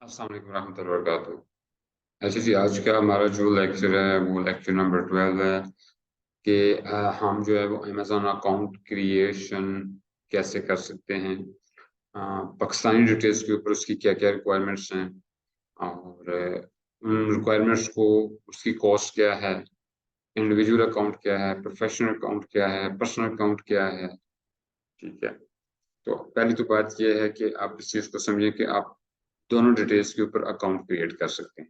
अस्सलाम वालेकुम रहमतुल्लाहि व बरकातुहू। अच्छा जी, आज का हमारा जो लेक्चर है वो लेक्चर नंबर 12 है कि हम जो है वो अमेज़न अकाउंट क्रिएशन कैसे कर सकते हैं। पाकिस्तानी डिटेल्स के ऊपर उसकी क्या-क्या रिक्वायरमेंट्स हैं और उन रिक्वायरमेंट्स को उसकी कॉस्ट क्या है, इंडिविजुअल अकाउंट क्या है, प्रोफेशनल अकाउंट क्या है, पर्सनल अकाउंट क्या है, ठीक है। तो पहली तो बात ये है कि आप इस चीज़ को समझें कि आप दोनों डिटेल्स के ऊपर अकाउंट क्रिएट कर सकते हैं।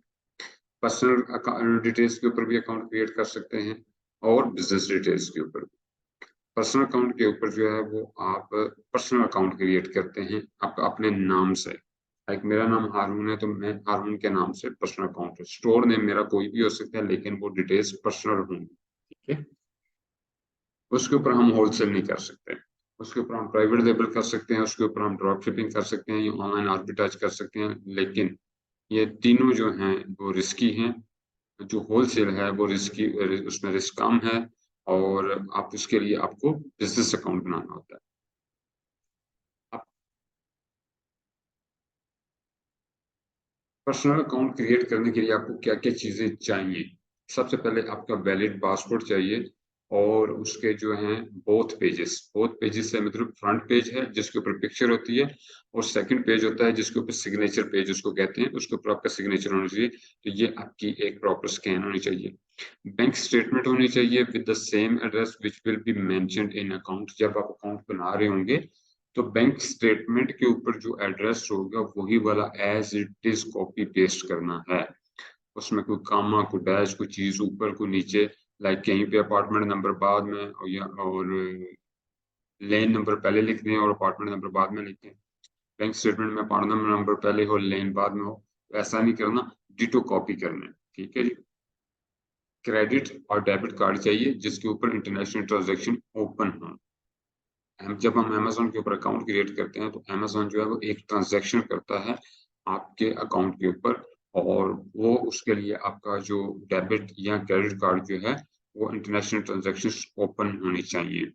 पर्सनल डिटेल्स के ऊपर भी अकाउंट क्रिएट कर सकते हैं और बिजनेस डिटेल्स के ऊपर। पर्सनल अकाउंट के ऊपर जो है वो आप पर्सनल अकाउंट क्रिएट करते हैं आप अपने नाम से। लाइक मेरा नाम हारून है तो मैं हारून के नाम से पर्सनल अकाउंट है। स्टोर नेम मेरा कोई भी हो सकता है लेकिन वो डिटेल्स पर्सनल होंगी, ठीक है। उसके ऊपर हम होलसेल नहीं कर सकते। उसके ऊपर हम प्राइवेट लेबल कर सकते हैं, उसके ऊपर हम ड्रॉप शिपिंग कर सकते हैं या ऑनलाइन आर्बिट्राज कर सकते हैं, लेकिन ये तीनों जो हैं वो रिस्की हैं। जो होलसेल है वो रिस्की, उसमें रिस्क कम है और आप उसके लिए आपको बिजनेस अकाउंट बनाना होता है। आप पर्सनल अकाउंट क्रिएट करने के लिए आपको क्या क्या चीजें चाहिए। सबसे पहले आपका वैलिड पासपोर्ट चाहिए और उसके जो हैं बोथ पेजेस से मतलब फ्रंट पेज है जिसके ऊपर पिक्चर होती है और सेकंड पेज होता है जिसके ऊपर सिग्नेचर पेज उसको कहते हैं, उसके ऊपर आपका सिग्नेचर होना चाहिए। तो ये आपकी एक प्रॉपर स्कैन होनी चाहिए। बैंक स्टेटमेंट होनी चाहिए with the same address which will be mentioned in account. जब आप अकाउंट बना रहे होंगे तो बैंक स्टेटमेंट के ऊपर जो एड्रेस होगा वही वाला as it is copy paste करना है। उसमें कोई कामा, कोई डैश, कोई चीज ऊपर, कोई नीचे, लाइक कहीं पे अपार्टमेंट नंबर बाद में और लेन नंबर पहले लिख दें और अपार्टमेंट नंबर बाद में लिखें। बैंक स्टेटमेंट में अपार्टमेंट नंबर पहले हो, लेन बाद में हो, ऐसा नहीं करना। डिटो कॉपी करना है, ठीक है जी। क्रेडिट और डेबिट कार्ड चाहिए जिसके ऊपर इंटरनेशनल ट्रांजैक्शन ओपन हो। जब हम अमेजोन के ऊपर अकाउंट क्रिएट करते हैं तो अमेजोन जो है वो एक ट्रांजैक्शन करता है आपके अकाउंट के ऊपर और वो उसके लिए आपका जो डेबिट या क्रेडिट कार्ड जो है वो इंटरनेशनल ट्रांजैक्शन ओपन होनी चाहिए।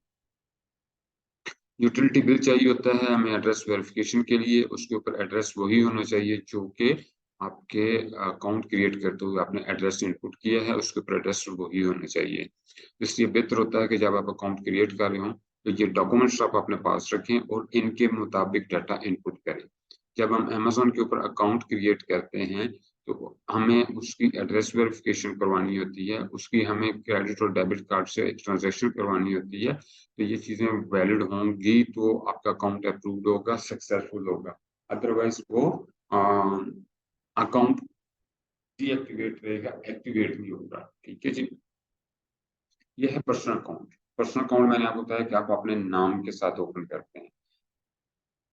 यूटिलिटी बिल चाहिए होता है हमें एड्रेस वेरिफिकेशन के लिए। उसके ऊपर एड्रेस वही होना चाहिए जो कि आपके अकाउंट क्रिएट करते हुए आपने एड्रेस इनपुट किया है, उसके ऊपर एड्रेस वही होना चाहिए। इसलिए बेहतर होता है कि जब आप अकाउंट क्रिएट कर रहे हो तो ये डॉक्यूमेंट्स आप अपने पास रखें और इनके मुताबिक डाटा इनपुट करें। जब हम अमेजोन के ऊपर अकाउंट क्रिएट करते हैं तो हमें उसकी एड्रेस वेरिफिकेशन करवानी होती है, उसकी हमें क्रेडिट और डेबिट कार्ड से ट्रांजैक्शन करवानी होती है। तो ये चीजें वैलिड होंगी तो आपका अकाउंट अप्रूव्ड होगा, सक्सेसफुल होगा। अदरवाइज वो अकाउंट डीएक्टिवेट रहेगा, एक्टिवेट नहीं होगा, ठीक है जी। ये है पर्सनल अकाउंट। पर्सनल अकाउंट मैंने आपको बताया कि आप अपने नाम के साथ ओपन करते हैं।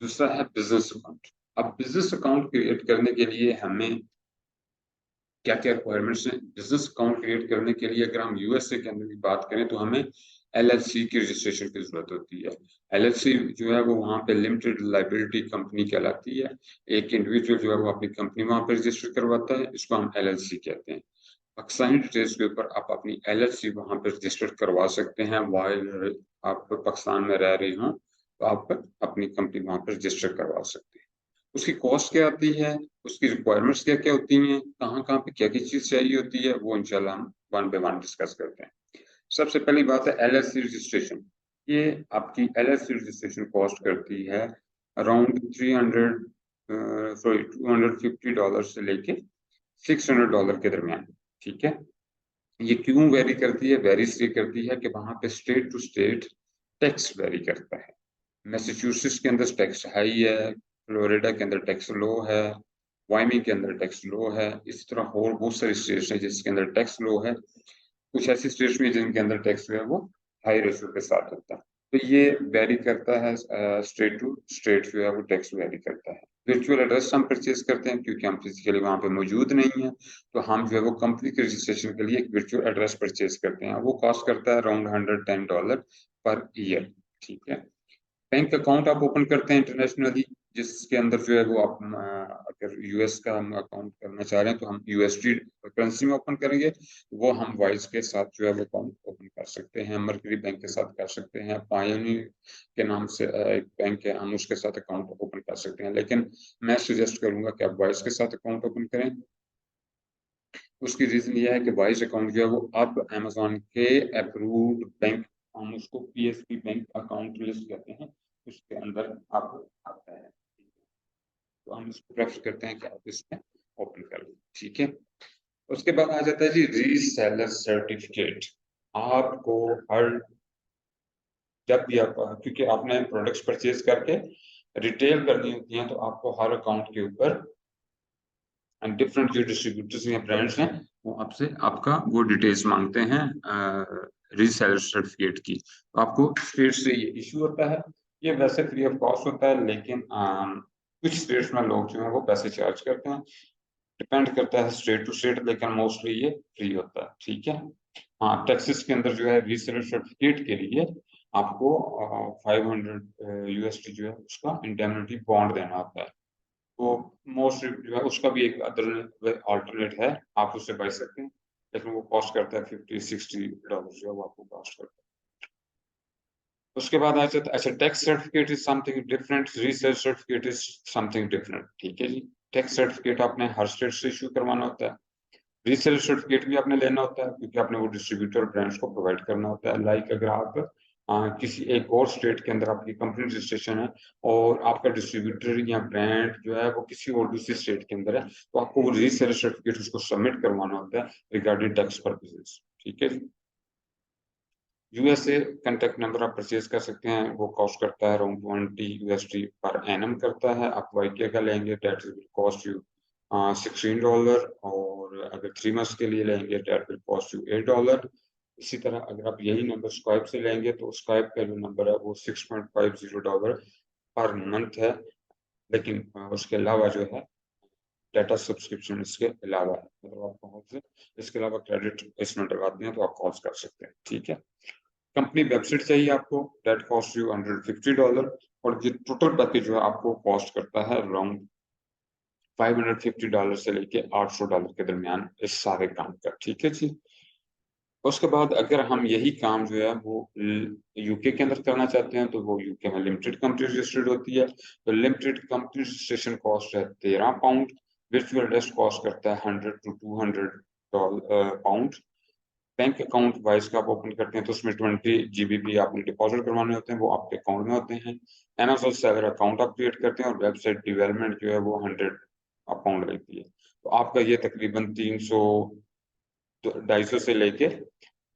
दूसरा है बिजनेस अकाउंट। अब बिजनेस अकाउंट क्रिएट करने के लिए हमें क्या क्या रिक्वायरमेंट्स हैं। बिजनेस अकाउंट क्रिएट करने के लिए अगर हम यूएसए के अंदर की बात करें तो हमें एलएलसी की रजिस्ट्रेशन की जरूरत होती है। एलएलसी जो है वो वहाँ पे लिमिटेड लाइबिलिटी कंपनी कहलाती है। एक इंडिविजुअल जो है वो अपनी कंपनी वहाँ पे रजिस्टर करवाता है, इसको हम एलएलसी कहते हैं। पाकिस्तानी डिटेल्स के ऊपर आप अपनी एलएलसी वहाँ पे रजिस्टर करवा सकते हैं। वाइल आप पाकिस्तान में रह रहे हों तो आप अपनी कंपनी वहाँ पर रजिस्टर करवा सकते हैं। उसकी कॉस्ट क्या आती है, उसकी रिक्वायरमेंट्स क्या क्या होती हैं, कहाँ कहाँ पे क्या क्या चीज चाहिए होती है, वो इंशाल्लाह हम वन बाय वन डिस्कस करते हैं। सबसे पहली बात है एलएलसी रजिस्ट्रेशन। ये आपकी एलएलसी रजिस्ट्रेशन कॉस्ट करती है अराउंड 300 सॉरी $250 से लेके $600 के दरमियान, ठीक है। ये क्यों वेरी करती है, वेरी इसलिए करती है कि वहां पे state to state tax vary करता है। मैसाचुसेट्स के अंदर टैक्स हाई है, फ्लोरिडा के अंदर टैक्स लो है, वाइमिंग के अंदर टैक्स लो है। इस तरह और बहुत सारी स्टेट्स हैं जिसके अंदर टैक्स लो है। कुछ ऐसी स्टेट्स भी हैं जिनके अंदर टैक्स जो है वो हाई रेशो के साथ होता है। तो ये वेरी करता है, स्टेट टू स्टेट जो है वो टैक्स वेरी करता है। वर्चुअल एड्रेस हम परचेज करते हैं क्योंकि हम फिजिकली वहां पे मौजूद नहीं है, तो हम जो है वो कंपनी के रजिस्ट्रेशन के लिए एक वर्चुअल एड्रेस परचेज करते हैं। वो कॉस्ट करता है अराउंड $110 पर ईयर, ठीक है। बैंक अकाउंट आप ओपन करते हैं इंटरनेशनली, जिसके अंदर जो है वो आप अगर यूएस का हम अकाउंट करना चाह रहे हैं तो हम यूएसडी करेंसी में ओपन करेंगे, वो हम वाइज के साथ जो है वो अकाउंट ओपन कर सकते हैं, मर्करी बैंक के साथ कर सकते हैं, पायोनियर के नाम से एक बैंक है, हम उसके साथ अकाउंट ओपन कर सकते हैं। लेकिन मैं सजेस्ट करूंगा कि आप वाइज के साथ अकाउंट ओपन करें। उसकी रीजन ये है कि वाइज अकाउंट जो है वो अब अमेजोन के अप्रूव्ड बैंक, हम उसको पीएसपी बैंक अकाउंट लिस्ट कहते हैं, उसके अंदर आप आता है, तो हम इसको प्रेफर करते हैं कि आप इसमें ओपन कर लें। ठीक है, उसके बाद आ जाता है जी रीसेलर सर्टिफिकेट। आपको हर, जब भी आप, क्योंकि आपने प्रोडक्ट्स परचेज करके रिटेल करनी होती है, तो आपको हर अकाउंट के ऊपर डिफरेंट जो डिस्ट्रीब्यूटर्स या ब्रांड्स हैं वो आपसे आपका वो डिटेल्स मांगते हैं रीसेलर सर्टिफिकेट की। तो आपको स्टेट से ये इशू होता है, ये वैसे फ्री ऑफ कॉस्ट होता है, लेकिन कुछ स्टेट्स में लोग जो है वो पैसे चार्ज करते हैं, डिपेंड करता है स्टेट टू स्टेट, लेकिन मोस्टली ये फ्री होता है। ठीक है, हाँ, टेक्सास के अंदर जो है रीसेलर सर्टिफिकेट के लिए आपको 500 यूएसडी जो है उसका इंडेमनिटी बॉन्ड देना होता है। तो मोस्ट जो है उसका भी एक अदर ऑल्टरनेट है, आप उससे बच सकते हैं, लेकिन वो कॉस्ट करता है $50-60 जो है वो आपको कॉस्ट करता है। उसके बाद आ जाता है, अच्छा, tax certificate is something different, research certificate is something different. ठीक है जी, टैक्स सर्टिफिकेट आपने हर स्टेट से इशू करवाना होता है, रीसेलर सर्टिफिकेट भी आपने लेना होता है, क्योंकि आपने वो डिस्ट्रीब्यूटर ब्रांड्स को प्रोवाइड करना होता है। लाइक अगर आप किसी एक और स्टेट के अंदर आपकी कंपनी रजिस्ट्रेशन है और आपका डिस्ट्रीब्यूटर या ब्रांड जो है वो किसी और दूसरी स्टेट के अंदर है, तो आपको वो रीसेलर सर्टिफिकेट उसको सबमिट करवाना होता है रिगार्डिंग टैक्स पर्पसेस। ठीक है, यूएसए कॉन्टैक्ट नंबर आप परचेज कर सकते हैं, वो कॉस्ट करता है अराउंड 20 USD पर एनम करता है। आप वाईके का लेंगे डेट विल कॉस्ट यू $16, और अगर 3 मंथ्स के लिए लेंगे डेट विल कॉस्ट यू $8। इसी तरह अगर आप यही नंबर स्काइप से लेंगे तो स्काइप का जो नंबर है वो $6.50 पर मंथ है, लेकिन उसके अलावा जो है डाटा सब्सक्रिप्शन इसके अलावा है, मतलब आप कॉल से इसके अलावा क्रेडिट इसमें डलवाते हैं तो आप कॉल्स कर सकते हैं। ठीक है, कंपनी वेबसाइट चाहिए आपको, डेट कॉस्ट यू $150, और ये टोटल पैकेज जो है आपको कॉस्ट करता है अराउंड $550 से लेके $800 के दरमियान इस सारे काम का। ठीक है जी, उसके बाद अगर हम यही काम जो है वो यूके के अंदर करना चाहते हैं, तो वो यूके में लिमिटेड कंपनी रजिस्टर्ड होती है, तो लिमिटेड कंपनी रजिस्ट्रेशन कॉस्ट है £13, वर्चुअल डेस्क कॉस्ट करता है $100 to $200 बैंक अकाउंट वाइज का आप ओपन करते हैं तो उसमें 20 GB आपने डिपॉजिट करवाने होते हैं, वो आपके अकाउंट में होते हैं। अमेजोन सेलर अकाउंट आप क्रिएट करते हैं, और वेबसाइट डेवलपमेंट जो है वो 100 पाउंड लगती है। तो आपका ये तकरीबन 250 से लेके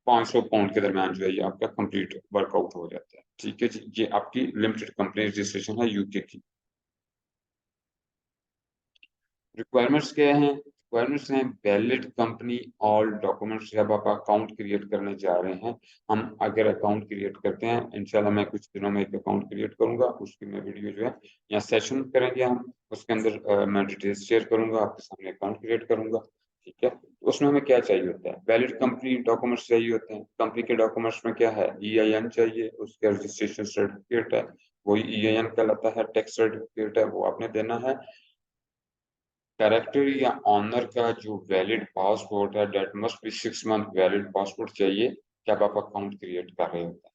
500 पाउंड के दरमियान जो है ये आपका कंप्लीट वर्कआउट हो जाता है। ठीक है जी, ये आपकी लिमिटेड कंपनी रजिस्ट्रेशन है यूके की। रिक्वायरमेंट्स क्या हैं? रिक्वायरमेंट्स हैं वैलिड कंपनी ऑल डॉक्यूमेंट्स। जब आप अकाउंट क्रिएट करने जा रहे हैं, हम अगर अकाउंट क्रिएट करते हैं, इंशाल्लाह मैं कुछ दिनों में एक अकाउंट क्रिएट करूंगा, उसकी मैं वीडियो जो है या सेशन करेंगे हम, उसके अंदर मैं डिटेल्स शेयर करूंगा, आपके सामने अकाउंट क्रिएट करूंगा। ठीक है, तो उसमें हमें क्या चाहिए होता है? वैलिड कंपनी डॉक्यूमेंट्स चाहिए होते हैं। कंपनी के डॉक्यूमेंट्स में क्या है? EIN चाहिए, उसका रजिस्ट्रेशन सर्टिफिकेट है, वही EIN कहलाता है। टैक्स सर्टिफिकेट है, वो आपने देना है। डायरेक्टर या ऑनर का जो वैलिड पासपोर्ट है, that must be 6 month valid passport चाहिए जब आप अकाउंट क्रिएट कर रहे होते हैं।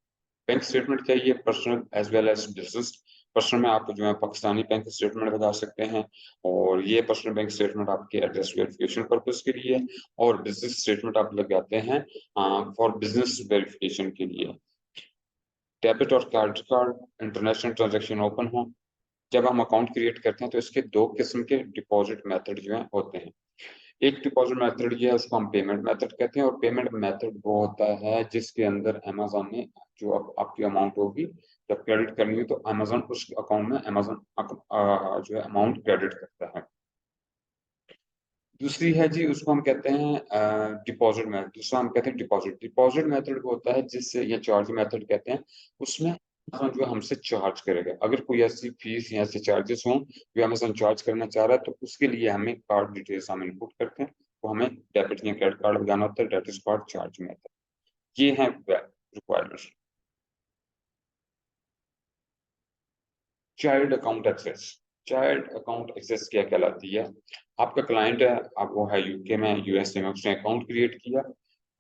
बैंक स्टेटमेंट चाहिए, personal as well as business. Personal में आप जो है पाकिस्तानी बैंक स्टेटमेंट लगा सकते हैं, और ये पर्सनल बैंक स्टेटमेंट आपके एड्रेस वेरिफिकेशन पर्पज के लिए, और बिजनेस स्टेटमेंट आप लगाते हैं फॉर बिजनेस वेरिफिकेशन के लिए। डेबिट और credit card international transaction open हो। जब हम अकाउंट क्रिएट करते हैं तो इसके दो किस्म के डिपॉजिट मेथड जो है होते हैं। एक डिपॉजिट मेथड ये है, उसको हम पेमेंट मेथड कहते हैं, और पेमेंट मेथड वो होता है जिसके अंदर अमेजोन ने जो आपकी अमाउंट होगी, जब क्रेडिट करनी है तो अमेजोन उस अकाउंट में अमेजोन जो है अमाउंट क्रेडिट करता है। दूसरी है जी, उसको हम कहते हैं डिपॉजिट मेथड। दूसरा हम कहते हैं डिपॉजिट। डिपॉजिट मेथड वो होता है जिससे, ये चार्ज मेथड कहते हैं, उसमें अमेज़न जो है हमसे चार्ज करेगा। अगर कोई ऐसी फीस या ऐसे चार्जेस हों जो अमेजोन चार्ज करना चाह रहा है, तो उसके लिए हमें कार्ड डिटेल्स हम इनपुट करते हैं, तो हमें डेबिट या क्रेडिट कार्ड लगाना होता है, that is called charge method. ये है requirements. Child account access. Child account access क्या कहलाती है? आपका क्लाइंट है, आप वो है यूके में, यूएसए में, उसने अकाउंट क्रिएट किया।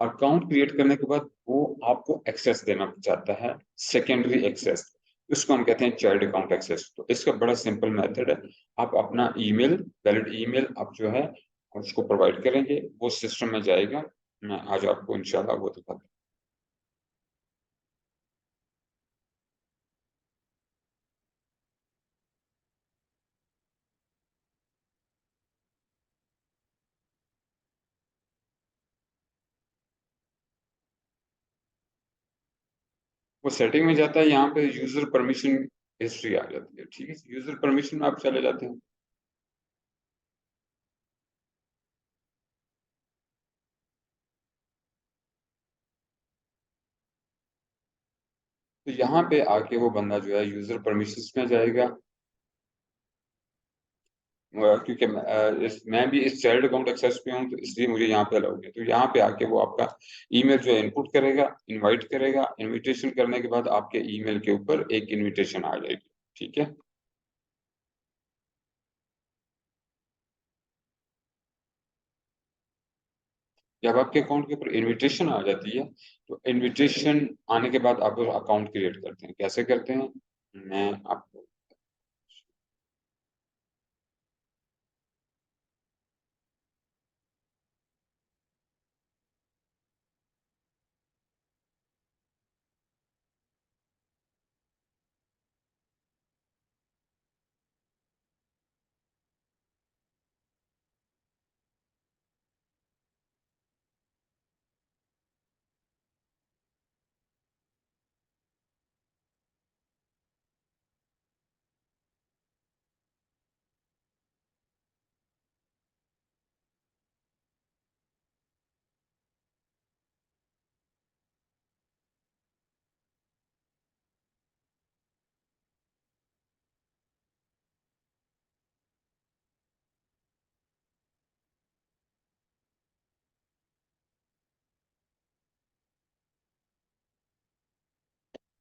अकाउंट क्रिएट करने के बाद वो आपको एक्सेस देना चाहता है, सेकेंडरी एक्सेस, उसको हम कहते हैं चाइल्ड अकाउंट एक्सेस। तो इसका बड़ा सिंपल मेथड है, आप अपना ईमेल, वैलिड ईमेल आप जो है उसको प्रोवाइड करेंगे, वो सिस्टम में जाएगा। मैं आज आपको इंशाल्लाह वो दिखाता हूँ। वो सेटिंग में जाता है, यहाँ पे यूजर परमिशन हिस्ट्री आ जाती है। ठीक है, यूजर परमिशन में आप चले जाते हैं। तो यहाँ पे आके वो बंदा जो है यूजर परमिशंस में जाएगा। क्योंकि मैं भी इस चाइल्ड अकाउंट एक्सेस पे हूँ, तो इसलिए मुझे यहाँ पे अलाउ है। तो यहाँ पे आके वो आपका ईमेल जो है इनपुट करेगा, इनवाइट करेगा। इनविटेशन करने के बाद आपके ईमेल के ऊपर एक इनविटेशन आ जाएगी। ठीक है, जब आपके अकाउंट के ऊपर इनविटेशन आ जाती है, तो इनविटेशन आने के बाद आप अकाउंट क्रिएट करते हैं। कैसे करते हैं, मैं आपको,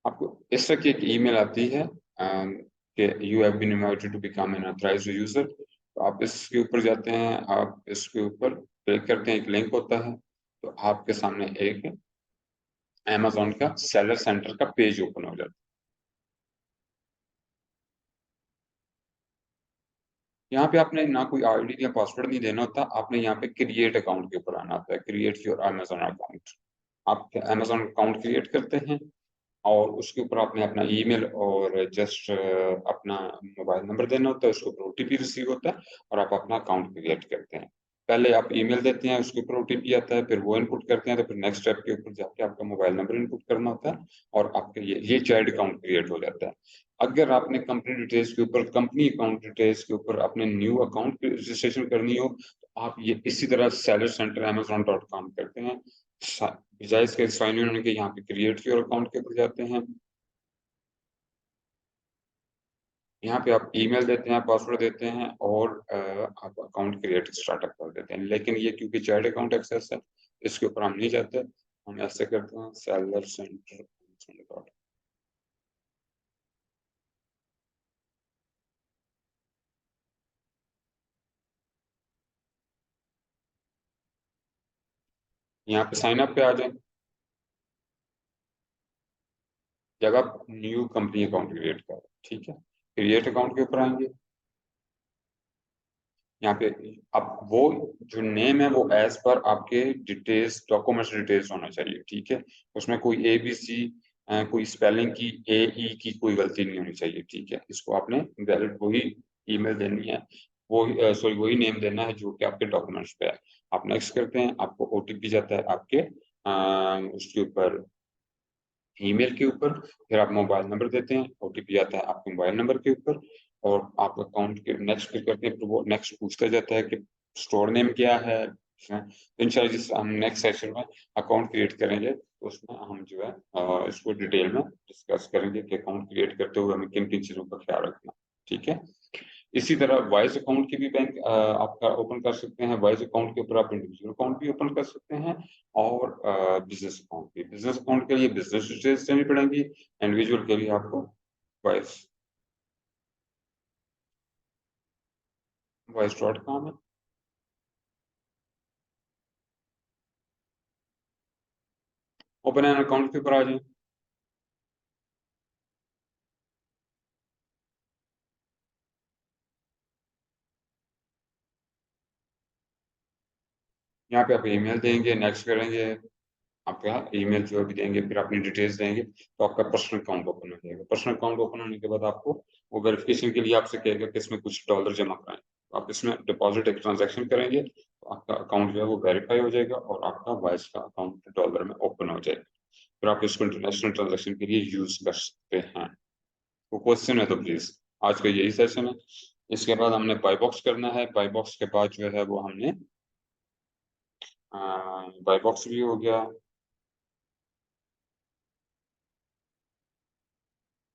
आपको इस तरह की एक ईमेल आती है कि you have been invited to become an authorised user. तो आप इसके ऊपर जाते हैं, आप इसके ऊपर क्लिक करते हैं, एक लिंक होता है। तो आपके सामने एक अमेजोन का सेलर सेंटर का पेज ओपन हो जाता है। यहाँ पे आपने ना कोई आईडी या पासवर्ड नहीं देना होता, आपने यहाँ पे क्रिएट अकाउंट के ऊपर आना होता है, क्रिएट योर अमेजोन अकाउंट। आप अमेजोन अकाउंट क्रिएट करते हैं, और उसके ऊपर आपने अपना ईमेल और जस्ट अपना मोबाइल नंबर देना होता है, उसके ऊपर ओटीपी रिसीव होता है, और आप अपना अकाउंट क्रिएट करते हैं। पहले आप ईमेल देते हैं, उसके ऊपर ओटीपी आता है, फिर वो इनपुट करते हैं, तो फिर नेक्स्ट स्टेप के ऊपर जाके आपका मोबाइल नंबर इनपुट करना होता है, और आपके ये चाइल्ड अकाउंट क्रिएट हो जाता है। अगर आपने कंपनी डिटेल्स के ऊपर, कंपनी अकाउंट डिटेल्स के ऊपर अपने न्यू अकाउंट रजिस्ट्रेशन करनी हो, तो आप ये इसी तरह सेलर सेंटर amazon.com करते हैं। बजाय इसके साइन इन होने के यहाँ पे क्रिएट योर अकाउंट के ऊपर जाते हैं। यहाँ पे आप ईमेल देते हैं, पासवर्ड देते हैं, और आप अकाउंट क्रिएट स्टार्टअप कर देते हैं। लेकिन ये क्योंकि चाइल्ड अकाउंट एक्सेस है, इसके ऊपर हम नहीं जाते। हम ऐसे करते हैं, सेलर सेंटर, यहाँ पे साइन अप पे आ जाए। जब आप न्यू कंपनी अकाउंट क्रिएट करें, ठीक है, क्रिएट अकाउंट के ऊपर आएंगे। यहाँ पे अब वो जो नेम है वो एज पर आपके डिटेल्स, डॉक्यूमेंट्स डिटेल्स होना चाहिए। ठीक है, उसमें कोई ए बी सी, कोई स्पेलिंग की, ए ई की कोई गलती नहीं होनी चाहिए। ठीक है, इसको आपने वैलिड वही ईमेल देनी है, वो सॉरी वही नेम देना है जो कि आपके डॉक्यूमेंट्स पे है। आप नेक्स्ट करते हैं, आपको ओटीपी जाता है आपके उसके ऊपर, ईमेल के ऊपर। फिर आप मोबाइल नंबर देते हैं, ओटीपी आता है आपके मोबाइल नंबर के ऊपर, और आप अकाउंट के नेक्स्ट क्लिक करते हैं, फिर वो नेक्स्ट पूछता जाता है कि स्टोर नेम क्या है। तो इंशाल्लाह जिस हम नेक्स्ट सेशन में अकाउंट क्रिएट करेंगे, तो उसमें हम जो है इसको डिटेल में डिस्कस करेंगे कि अकाउंट क्रिएट करते हुए हमें किन किन चीज़ों का ख्याल रखना। ठीक है, इसी तरह वॉइस अकाउंट की भी बैंक आपका ओपन कर सकते हैं। वॉइस अकाउंट के ऊपर आप इंडिविजुअल अकाउंट भी ओपन कर सकते हैं, और बिजनेस अकाउंट भी। बिजनेस अकाउंट के लिए बिजनेस डिटेल्स देनी पड़ेंगी, इंडिविजुअल के लिए आपको वॉइस। वॉइस डॉट कॉम है। ओपन एन अकाउंट के ऊपर आ जाए। यहाँ पे आप ईमेल देंगे, नेक्स्ट करेंगे, आपका ईमेल जो भी देंगे, फिर अपनी डिटेल्स देंगे, तो आपका पर्सनल अकाउंट ओपन हो जाएगा। पर्सनल अकाउंट ओपन होने के बाद आपको वो वेरिफिकेशन के लिए आपसे कहेगा कि इसमें कुछ डॉलर जमा कराएं। तो आप इसमें डिपॉजिट एक ट्रांजैक्शन करेंगे, तो आपका अकाउंट जो है वो वेरीफाई हो जाएगा और आपका वाइस का अकाउंट डॉलर में ओपन हो जाएगा। फिर आप इसको इंटरनेशनल ट्रांजैक्शन के लिए यूज कर सकते हैं। वो क्वेश्चन है तो प्लीज, आज का यही सेशन है। इसके बाद हमने बाई बॉक्स करना है। बाई बॉक्स के बाद जो है वो हमने बाई बॉक्स भी हो गया,